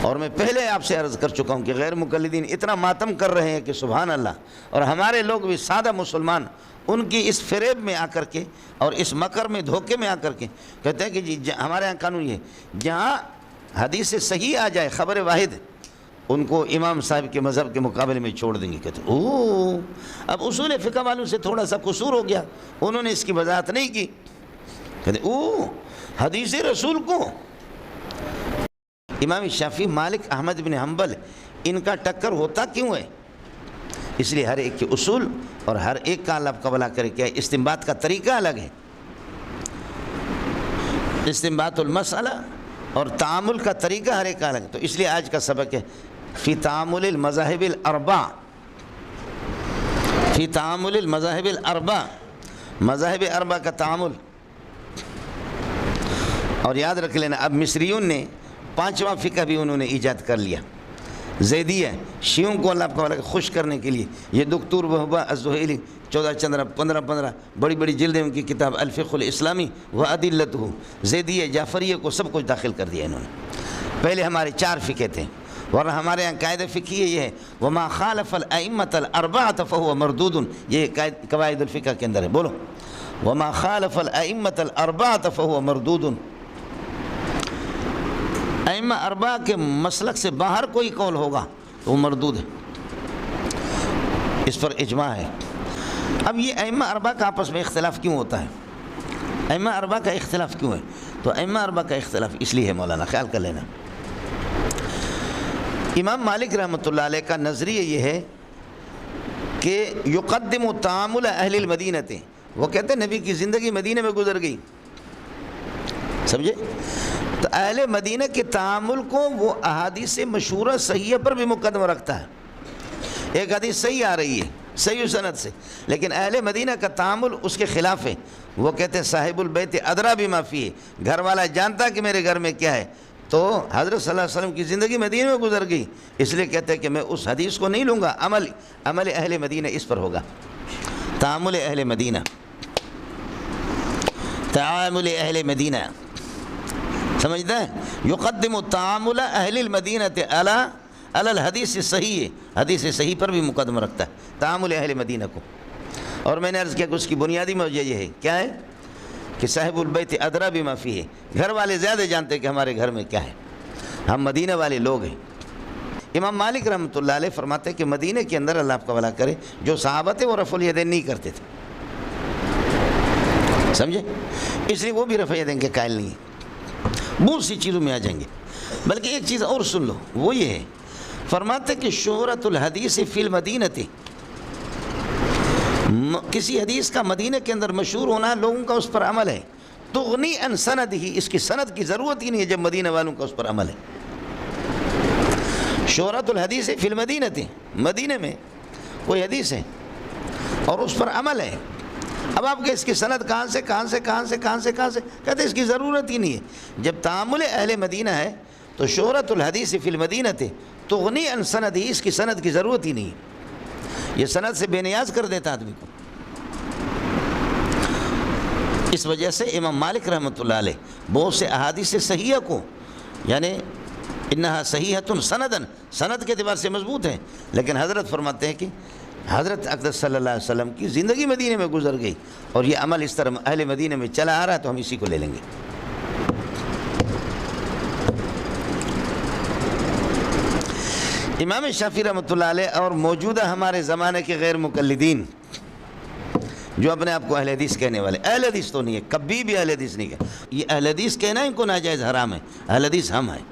اور میں پہلے آپ سے عرض کر چکا ہوں کہ غیر مقلدین اتنا ماتم کر رہے ہیں کہ سبحان اللہ، اور ہمارے لوگ بھی سادہ مسلمان ان کی اس فریب میں آ کر کے اور اس مکر میں دھوکے میں آ کر کے کہتے ہیں کہ جی ہمارے یہاں قانون یہ جہاں حدیث صحیح آ جائے خبر واحد، ان کو امام صاحب کے مذہب کے مقابلے میں چھوڑ دیں گے. کہتے ہیں اب اصول فقہ والوں سے تھوڑا سا قصور ہو گیا، انہوں نے اس کی وضاحت نہیں کی. کہتے حدیث رسول کو امام شافعی، مالک، احمد بن حنبل ان کا ٹکر ہوتا کیوں ہے؟ اس لیے ہر ایک کے اصول اور ہر ایک کا اللہ قبلہ کرے کیا ہے، استنباط کا طریقہ الگ ہے. استنباط المسئلہ اور تعامل کا طریقہ ہر ایک کا الگ ہے. تو اس لیے آج کا سبق ہے فی تعامل المذاہب الاربع، فی تعامل المذاہب الاربع، مذاہب اربع کا تعامل. اور یاد رکھ لینا اب مصریون نے پانچواں فقہ بھی انہوں نے ایجاد کر لیا. زیدیہ شیعوں کو اللہ کو خوش کرنے کے لیے یہ دکتور وہبہ الزہیلی 14-15 بڑی بڑی جلدیں ان کی کتاب الفقہ الاسلامی و ادلتہ، زیدیہ جعفریہ کو سب کچھ داخل کر دیا انہوں نے. پہلے ہمارے 4 فقہ تھے، ورنہ ہمارے یہاں قاعدہ فقہی یہ ہے وما خالف الائمۃ الاربعۃ فهو مردود. یہ قواعد الفقہ کے اندر ہے. بولو وما خالف الائمۃ الاربعۃ فهو مردود. ائمہ اربعہ کے مسلک سے باہر کوئی قول ہوگا تو وہ مردود ہے. اس پر اجماع ہے. اب یہ ائمہ اربعہ کا آپس میں اختلاف کیوں ہوتا ہے؟ ائمہ اربعہ کا اختلاف کیوں ہے؟ تو ائمہ اربعہ کا اختلاف اس لیے ہے مولانا، خیال کر لینا. امام مالک رحمۃ اللہ علیہ کا نظریہ یہ ہے کہ یقدم تعامل اہل المدینہ، وہ کہتے ہیں نبی کی زندگی مدینہ میں گزر گئی، سمجھے؟ تو اہل مدینہ کے تعامل کو وہ احادیث مشہورہ صحیحہ پر بھی مقدمہ رکھتا ہے. ایک حدیث صحیح آ رہی ہے صحیح سند سے، لیکن اہل مدینہ کا تعامل اس کے خلاف ہے. وہ کہتے ہیں صاحب البیت ادری بما فیہ، گھر والا جانتا کہ میرے گھر میں کیا ہے. تو حضرت صلی اللہ علیہ وسلم کی زندگی مدینہ میں گزر گئی، اس لیے کہتے ہیں کہ میں اس حدیث کو نہیں لوں گا، عمل اہل مدینہ اس پر ہوگا. تعامل اہل مدینہ، تعامل اہل مدینہ، سمجھتے ہیں؟ یقدم تعامل اہل المدینہ علی الحدیث صحیح، حدیث صحیح پر بھی مقدمہ رکھتا ہے تعامل اہل مدینہ کو. اور میں نے عرض کیا کہ اس کی بنیادی وجہ یہ ہے کیا ہے کہ صاحب البیت ادری بما فیہ، گھر والے زیادہ جانتے کہ ہمارے گھر میں کیا ہے، ہم مدینہ والے لوگ ہیں. امام مالک رحمۃ اللہ علیہ فرماتے ہیں کہ مدینہ کے اندر اللہ آپ کا بھلا کرے جو صحابہ تھے وہ رفع الیدین نہیں کرتے تھے، سمجھے؟ اس لیے وہ بھی رفع الیدین کے قائل نہیں ہیں. بہت سی چیزوں میں آ جائیں گے. بلکہ ایک چیز اور سن لو، وہ یہ ہے فرماتے کہ شہرت الحدیث فی المدینہ، کسی حدیث کا مدینہ کے اندر مشہور ہونا لوگوں کا اس پر عمل ہے. تغنی عن سند ہی، اس کی سند کی ضرورت ہی نہیں ہے جب مدینہ والوں کا اس پر عمل ہے. شہرت الحدیث فی المدینہ، مدینہ میں کوئی حدیث ہے اور اس پر عمل ہے. اب آپ کے اس کی سند کہاں سے کہتے اس کی ضرورت ہی نہیں ہے. جب تعامل اہل مدینہ ہے تو شہرت الحدیث فی المدینہ تغنی عن سند ہی، اس کی سند کی ضرورت ہی نہیں ہے. یہ سند سے بے نیاز کر دیتا آدمی کو. اس وجہ سے امام مالک رحمۃ اللہ علیہ بہت سے احادیث صحیحہ کو، یعنی انہا صحیحۃ سندن، سند کے اعتبار سے مضبوط ہے، لیکن حضرت فرماتے ہیں کہ حضرت اقدس صلی اللہ علیہ وسلم کی زندگی مدینہ میں گزر گئی اور یہ عمل اس طرح اہل مدینہ میں چلا آ رہا ہے تو ہم اسی کو لے لیں گے. امام شافعی رحمۃ اللہ علیہ اور موجودہ ہمارے زمانے کے غیر مقلدین جو اپنے آپ کو اہل حدیث کہنے والے، اہل حدیث تو نہیں ہے، کبھی بھی اہل حدیث نہیں کہا. یہ اہل حدیث کہنا ان کو ناجائز حرام ہے. اہل حدیث ہم ہیں،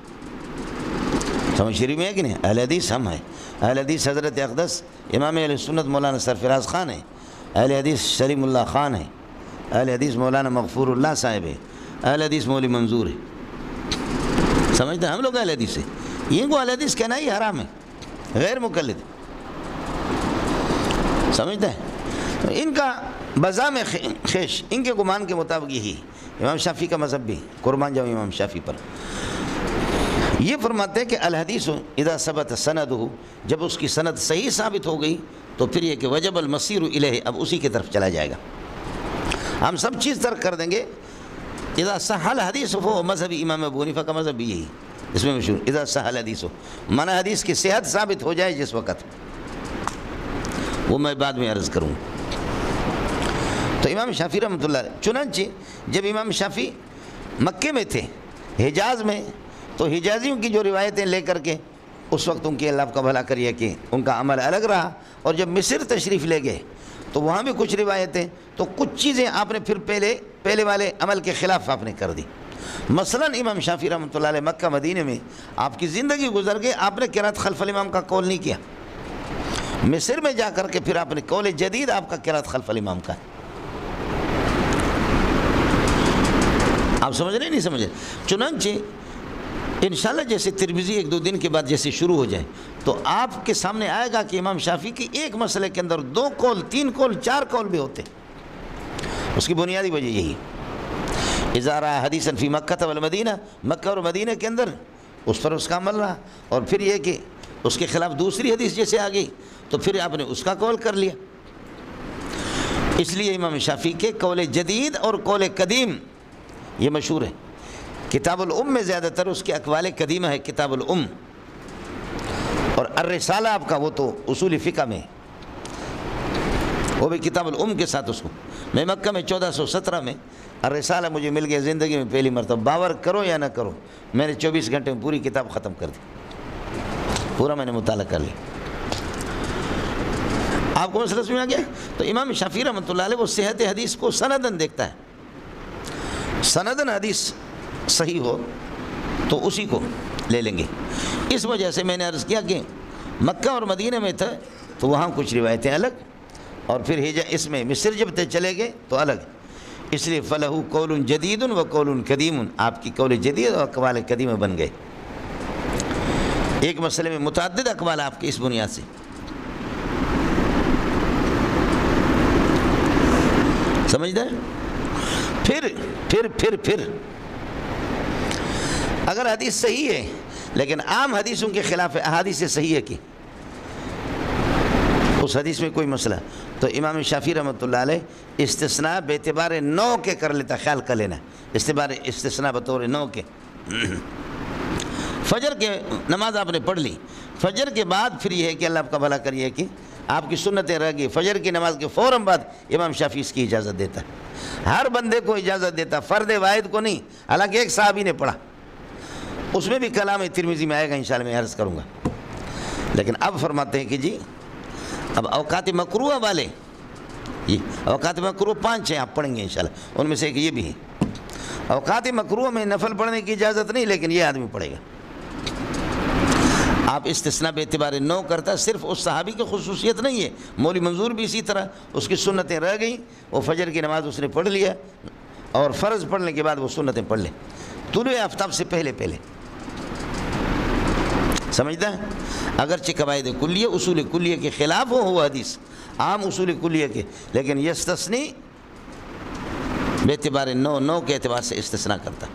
سمجھ شریف میں ہے کہ نہیں؟ اہل حدیث ہم ہیں. اہل حدیث حضرت اقدس امام اہل سنت مولانا سرفراز خان ہیں. اہل حدیث سلیم اللہ خان ہیں. اہل حدیث مولانا مغفور اللہ صاحب ہے. اہل حدیث مولوی منظور ہے. سمجھتے ہیں؟ ہم لوگ اہل حدیث ہیں. ان کو اہل حدیث کہنا ہی حرام ہے، غیر مقلد. سمجھتے ہیں؟ تو ان کا بزام خیش، ان کے گمان کے مطابق یہی امام شافعی کا مذہب بھی قربان جاؤں امام شافعی پر. یہ فرماتے ہیں کہ الحدیث اذا ثبت سندہ، جب اس کی سند صحیح ثابت ہو گئی تو پھر یہ کہ وجب المصیر الیہ، اب اسی کی طرف چلا جائے گا. ہم سب چیز ترک کر دیں گے. اذا صح الحدیث وہ مذہب امام ابو حنیفہ کا مذہب بھی یہی. اس میں مشہور اذا صح الحدیث ہو، معنی حدیث کی صحت ثابت ہو جائے جس وقت، وہ میں بعد میں عرض کروں. تو امام شافعی رحمۃ اللہ علیہ، چنانچہ جب امام شافعی مکے میں تھے حجاز میں، تو حجازیوں کی جو روایتیں لے کر کے اس وقت ان کی اللہ کا بھلا کریے کہ ان کا عمل الگ رہا، اور جب مصر تشریف لے گئے تو وہاں بھی کچھ روایتیں، تو کچھ چیزیں آپ نے پھر پہلے والے عمل کے خلاف آپ نے کر دی. مثلا امام شافعی رحمۃ اللہ علیہ مکہ مدینہ میں آپ کی زندگی گزر گئی، آپ نے قرات خلف الامام کا قول نہیں کیا. مصر میں جا کر کے پھر آپ نے قول جدید آپ کا قرات خلف الامام کا ہے. آپ سمجھ رہے نہیں سمجھ رہے؟ چنانچہ انشاءاللہ جیسے ترمذی ایک دو دن کے بعد جیسے شروع ہو جائے تو آپ کے سامنے آئے گا کہ امام شافعی کی ایک مسئلے کے اندر 2 قول 3 قول 4 قول بھی ہوتے. اس کی بنیادی وجہ یہی اذا رأى حدیثا فی مکہ والمدینہ، مکہ اور مدینہ کے اندر اس پر اس کا عمل رہا، اور پھر یہ کہ اس کے خلاف دوسری حدیث جیسے آ گئی تو پھر آپ نے اس کا قول کر لیا. اس لیے امام شافعی کے قول جدید اور قول قدیم یہ مشہور ہے. کتاب الام میں زیادہ تر اس کے اقوال قدیمہ ہے کتاب الام، اور الرسالہ آپ کا وہ تو اصول فقہ میں، وہ بھی کتاب الام کے ساتھ. اس کو میں مکہ میں 1417 میں الرسالہ مجھے مل گیا زندگی میں پہلی مرتبہ. باور کرو یا نہ کرو، میں نے 24 گھنٹے میں پوری کتاب ختم کر دی، پورا میں نے مطالعہ کر لیا. آپ کو مسئلہ سمجھ آ گیا؟ تو امام شافعی رحمۃ اللہ علیہ وہ صحت حدیث کو سندن دیکھتا ہے. سندن حدیث صحیح ہو تو اسی کو لے لیں گے. اس وجہ سے میں نے عرض کیا کہ مکہ اور مدینہ میں تھا تو وہاں کچھ روایتیں الگ، اور پھر اس میں مصر جب چلے گئے تو الگ. اس لیے فلہو قول جدید و قول قدیم، آپ کی قول جدید اور اقوال قدیم بن گئے. ایک مسئلے میں متعدد اقوال آپ کی اس بنیاد سے. سمجھدار؟ پھر اگر حدیث صحیح ہے لیکن عام حدیثوں کے خلاف ہے، احادیث صحیح ہے کہ اس حدیث میں کوئی مسئلہ، تو امام شافعی رحمۃ اللہ علیہ استثناء بے اعتبار نوع کے کر لیتا. خیال کر لینا استثناء بطور نوع کے. فجر کے نماز آپ نے پڑھ لی، فجر کے بعد پھر یہ ہے کہ اللہ آپ کا بھلا کریے کہ آپ کی سنتیں رہ گئی، فجر کی نماز کے فوراً بعد امام شافعی اس کی اجازت دیتا ہے. ہر بندے کو اجازت دیتا، فرد واحد کو نہیں. حالانکہ ایک صحابی نے پڑھا، اس میں بھی کلام ترمذی میں آئے گا انشاءاللہ، میں عرض کروں گا. لیکن اب فرماتے ہیں کہ جی اب اوقات مکروہ والے، یہ اوقات مکروہ 5 ہیں، آپ پڑھیں گے انشاءاللہ، ان میں سے ایک یہ بھی ہے. اوقات مکروہ میں نفل پڑھنے کی اجازت نہیں، لیکن یہ آدمی پڑھے گا. آپ استثناء بے اعتبار نو کرتا، صرف اس صحابی کی خصوصیت نہیں ہے، مولوی منظور بھی اسی طرح، اس کی سنتیں رہ گئیں، وہ فجر کی نماز اس نے پڑھ لیا، اور فرض پڑھنے کے بعد وہ سنتیں پڑھ لیں طلوع آفتاب سے پہلے. سمجھتا ہے؟ اگرچہ قواعد کلیہ اصول کلیہ کے خلاف ہو حدیث، عام اصول کلیہ کے، لیکن یستثنی بے اعتبار نو کے اعتبار سے استثناء کرتا.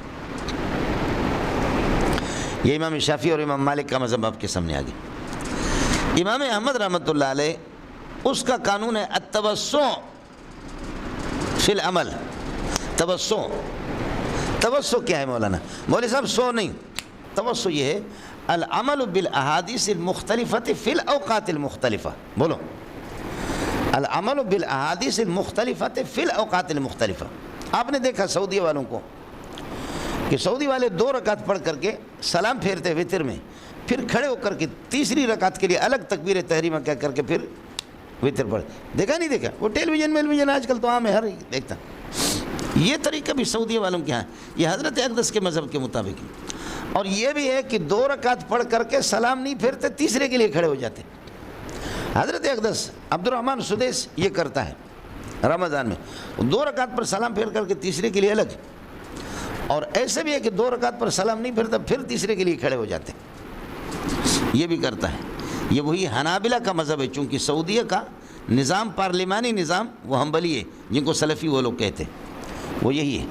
یہ امام شافعی اور امام مالک کا مذہب آپ کے سامنے آ گیا. امام احمد رحمۃ اللہ علیہ اس کا قانون ہے التوسع فی العمل. توسع کیا ہے مولانا؟ مولوی صاحب سو نہیں، توسع یہ ہے العمل بالاحادیث المختلفۃ فی الاوقات المختلفہ. بولو، العمل بالاحادیث المختلفۃ فی الاوقات المختلفہ. آپ نے دیکھا سعودی والوں کو کہ سعودی والے 2 رکعت پڑھ کر کے سلام پھیرتے وتر میں، پھر کھڑے ہو کر کے تیسری رکعت کے لیے الگ تکبیر تحریمہ کہہ کر کے پھر وتر پڑھ. دیکھا نہیں دیکھا؟ وہ ٹیلی ویژن آج کل تو عام ہے، ہر دیکھتا. یہ طریقہ بھی سعودی والوں کے ہاں، یہ حضرت اقدس کے مذہب کے مطابق. اور یہ بھی ہے کہ 2 رکعت پڑھ کر کے سلام نہیں پھیرتے، تیسرے کے لیے کھڑے ہو جاتے. حضرت اقدس عبد الرحمن سدیس یہ کرتا ہے رمضان میں، 2 رکعت پر سلام پھیر کر کے تیسرے کے لیے الگ. اور ایسے بھی ہے کہ 2 رکعت پر سلام نہیں پھیرتا، پھر تیسرے کے لیے کھڑے ہو جاتے. یہ بھی کرتا ہے. یہ وہی حنابلہ کا مذہب ہے، چونکہ سعودیہ کا نظام پارلیمانی نظام وہ حنبلی ہے، جن کو سلفی وہ لوگ کہتے ہیں. وہ یہی ہے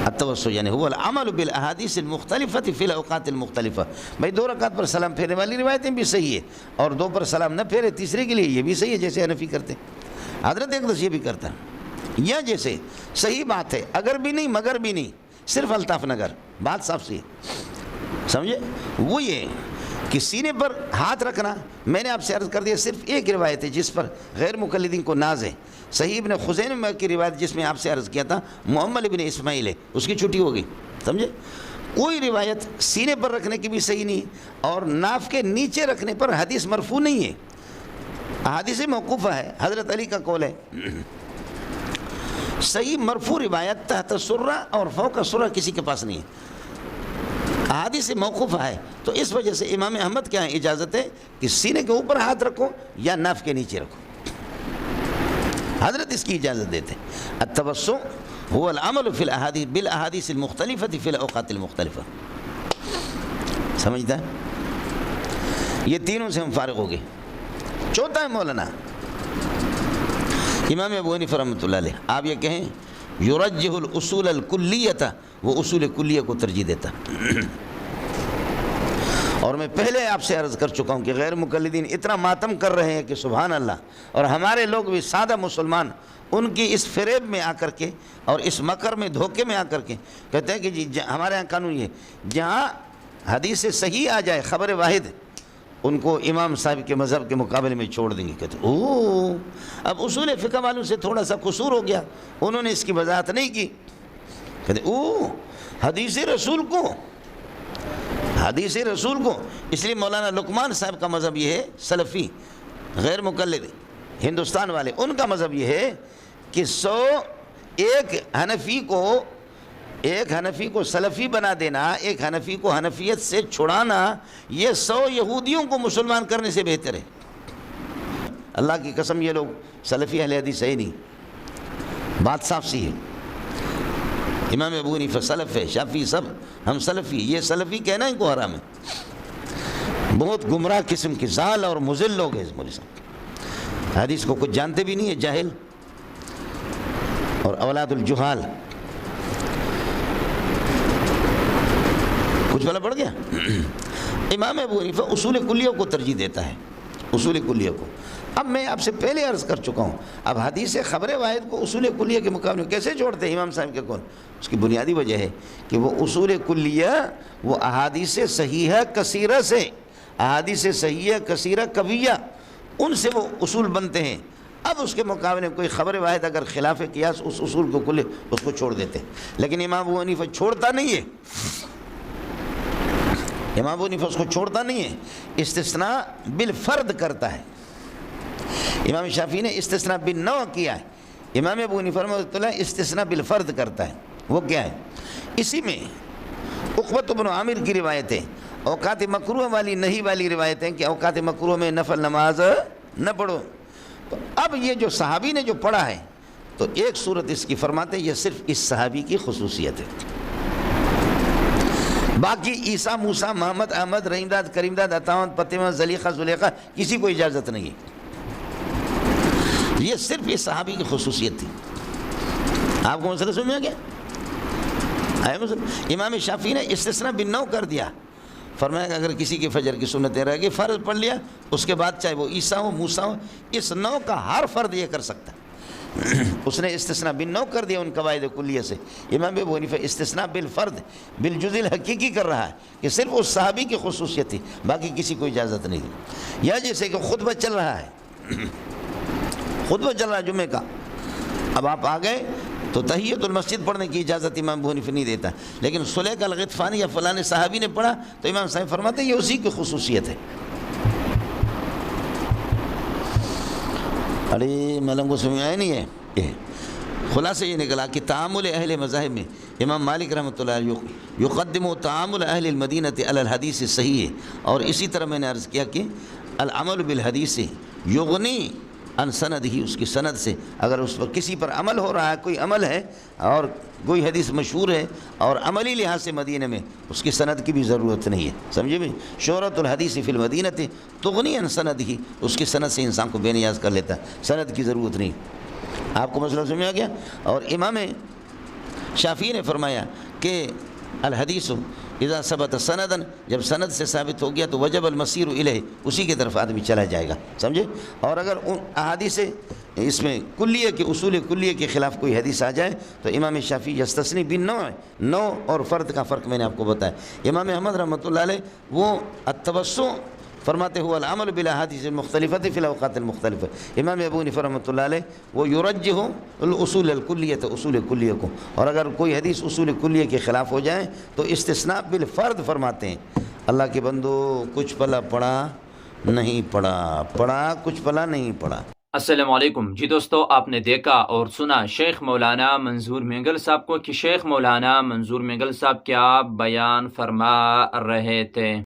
التوسع یعنی هو العمل بالاحادیث المختلفۃ فی الاوقات المختلفہ. بھائی 2 رکعت پر سلام پھیرنے والی روایتیں بھی صحیح ہے، اور 2 پر سلام نہ پھیرے تیسرے کے لیے یہ بھی صحیح ہے، جیسے حنفی کرتے ہیں. حضرت اقدس یہ بھی کرتا ہے. یا جیسے صحیح بات ہے، اگر بھی نہیں مگر بھی نہیں، صرف الطاف نگر، بات صاف سی ہے، سمجھے؟ وہ یہ کہ سینے پر ہاتھ رکھنا، میں نے آپ سے عرض کر دیا صرف ایک روایت ہے جس پر غیر مقلدین کو ناز ہے، صحیح ابن خزیمہ کی روایت جس میں آپ سے عرض کیا تھا محمد ابن اسماعیل ہے، اس کی چھٹی ہوگی، سمجھے؟ کوئی روایت سینے پر رکھنے کی بھی صحیح نہیں، اور ناف کے نیچے رکھنے پر حدیث مرفوع نہیں ہے، حدیث موقوفہ ہے، حضرت علی کا قول ہے۔ صحیح مرفوع روایت تحت سرہ اور فوق سرہ کسی کے پاس نہیں ہے، حدیث موقوفہ ہے، تو اس وجہ سے امام احمد کیا ہے اجازت ہے کہ سینے کے اوپر ہاتھ رکھو یا ناف کے نیچے رکھو، حضرت اس کی اجازت دیتے ہیں۔ التوسع هو العمل فی الاحادیث بالاحادیث المختلفة فی الاوقات المختلفة، سمجھتا ہے؟ یہ تینوں سے ہم فارغ ہو گئے۔ چوتھا ہے مولانا امام ابو حنیفہ رحمۃ اللہ علیہ، آپ یہ کہیں یرجح الاصول الکلیۃ، وہ اصول کلیہ کو ترجیح دیتا، اور میں پہلے آپ سے عرض کر چکا ہوں کہ غیر مقلدین اتنا ماتم کر رہے ہیں کہ سبحان اللہ، اور ہمارے لوگ بھی سادہ مسلمان ان کی اس فریب میں آ کر کے اور اس مکر میں دھوکے میں آ کر کے کہتے ہیں کہ جی ہمارے ہاں قانون یہ جہاں حدیث صحیح آ جائے خبر واحد، ان کو امام صاحب کے مذہب کے مقابلے میں چھوڑ دیں گے، کہتے ہیں اب اصول فقہ والوں سے تھوڑا سا قصور ہو گیا، انہوں نے اس کی وضاحت نہیں کی، کہتے ہیں حدیث رسول کو، حدیث رسول کو۔ اس لیے مولانا لقمان صاحب کا مذہب یہ ہے، سلفی غیر مقلد ہندوستان والے، ان کا مذہب یہ ہے کہ ایک حنفی کو سلفی بنا دینا، ایک حنفی کو حنفیت سے چھڑانا، یہ 100 یہودیوں کو مسلمان کرنے سے بہتر ہے۔ اللہ کی قسم یہ لوگ سلفی اہل حدیث ہے نہیں، بات صاف سی ہے۔ امام ابو حنیفہ سلف ہے، شافعی سب ہم سلفی، یہ سلفی کہنا ان کو حرام ہے۔ بہت گمراہ قسم کے ضال اور مضل لوگ ہیں اس مولوی صاحب، حدیث کو کچھ جانتے بھی نہیں ہے، جاہل اور اولاد الجہال۔ کچھ بلا پڑ گیا؟ امام ابو حنیفہ اصول کلیہ کو ترجیح دیتا ہے، اصول کلیہ کو۔ اب میں آپ سے پہلے عرض کر چکا ہوں، اب حدیث خبر واحد کو اصول کلیہ کے مقابلے میں کیسے جوڑتے ہیں امام صاحب کے قول؟ اس کی بنیادی وجہ ہے کہ وہ اصول کلیہ وہ احادیث صحیحہ کثیرہ سے، احادیث صحیحہ کثیرہ قویہ، ان سے وہ اصول بنتے ہیں۔ اب اس کے مقابلے میں کوئی خبر واحد اگر خلاف قیاس اس اصول کو کلیہ اس کو چھوڑ دیتے ہیں، لیکن امام ابو حنیفہ چھوڑتا نہیں ہے، امام ابو حنیفہ اس کو چھوڑتا نہیں ہے، استثناء بالفرد کرتا ہے۔ امام شافعی نے استثناء بالنوع کیا ہے، امام ابو حنیفہ رحمۃ اللہ استثناء بالفرد کرتا ہے۔ وہ کیا ہے؟ اسی میں عقبۃ بن عامر کی روایتیں، اوقات مکروہ والی نہیں والی روایتیں کہ اوقات مکروہ میں نفل نماز نہ پڑھو، تو اب یہ جو صحابی نے جو پڑھا ہے تو ایک صورت اس کی فرماتے ہیں یہ صرف اس صحابی کی خصوصیت ہے، باقی عیسیٰ موسیٰ محمد احمد رحیم داد کریم داد عطاوند پتیمہ زلیخہ زلیخہ کسی کو اجازت نہیں ہے، یہ صرف اس صحابی کی خصوصیت تھی۔ آپ کو مسئلہ سمجھ میں آ گیا؟ امام شافعی نے استثناء بالنوع کر دیا، فرمایا کہ اگر کسی کی فجر کی سنتیں رہ گئی فرض پڑھ لیا، اس کے بعد چاہے وہ عیسیٰ ہو موسیٰ ہو، اس نوع کا ہر فرد یہ کر سکتا ہے۔ اس نے استثناء بالنوع کر دیا ان قواعد کلیہ سے۔ امام ابو حنیفہ استثناء بالفرد بالجزء الحقیقی کر رہا ہے کہ صرف اس صحابی کی خصوصیت تھی، باقی کسی کو اجازت نہیں دی۔ یا جیسے کہ خطبہ چل رہا ہے، خطبہ چل رہا ہے جمعے کا، اب آپ آ گئے تو تحیت المسجد پڑھنے کی اجازت امام ابو حنیفہ نہیں دیتا، لیکن سلیق الغطفانی یا فلاں صحابی نے پڑھا تو امام صاحب فرماتے ہیں یہ اسی کی خصوصیت ہے۔ ارے ملنگ کو سمجھ آیا نہیں ہے؟ خلاصہ یہ نکلا کہ تعامل اہل مذاہب میں امام مالک رحمۃ اللہ علیہ یقدم تعامل اہل المدینہ علی الحدیث صحیح ہے، اور اسی طرح میں نے عرض کیا کہ العمل بالحدیث یغنی ان سند ہی، اس کی سند سے، اگر اس پر کسی پر عمل ہو رہا ہے، کوئی عمل ہے اور کوئی حدیث مشہور ہے اور عملی لحاظ سے مدینہ میں اس کی سند کی بھی ضرورت نہیں ہے، سمجھے بھی؟ شہرت الحدیث فی المدینہ تغنی ان سند ہی، اس کی سند سے انسان کو بے نیاز کر لیتا ہے، سند کی ضرورت نہیں۔ آپ کو مسئلہ سمجھ آ گیا؟ اور امام شافعی نے فرمایا کہ الحدیث اذا ثبت سندن، جب سند سے ثابت ہو گیا تو وجب المسیر الیہ، اسی کی طرف آدمی چلا جائے گا، سمجھے؟ اور اگر ان احادیث اس میں کلیہ کے اصول کلیہ کے خلاف کوئی حدیث آ جائے تو امام شافعی یستثنی بالنوع، نوع اور فرد کا فرق میں نے آپ کو بتایا۔ امام احمد رحمۃ اللہ علیہ وہ التوسع فرماتے ہوئے العمل بالاحادیث المختلفۃ فی الاوقات المختلفہ۔ امام ابو حنیفہ رحمۃ اللہ علیہ وہ یرجح الاصول الکلیہ، اصول کلیہ کو، اور اگر کوئی حدیث اصول کلیہ کے خلاف ہو جائے تو استثناء بالفرد فرماتے ہیں۔ اللہ کے بندو، کچھ پلا پڑھا نہیں پڑھا، پڑھا کچھ پلا نہیں پڑھا۔ السلام علیکم جی دوستو، آپ نے دیکھا اور سنا شیخ مولانا منظور مینگل صاحب کو کہ شیخ مولانا منظور مینگل صاحب کیا بیان فرما رہے تھے۔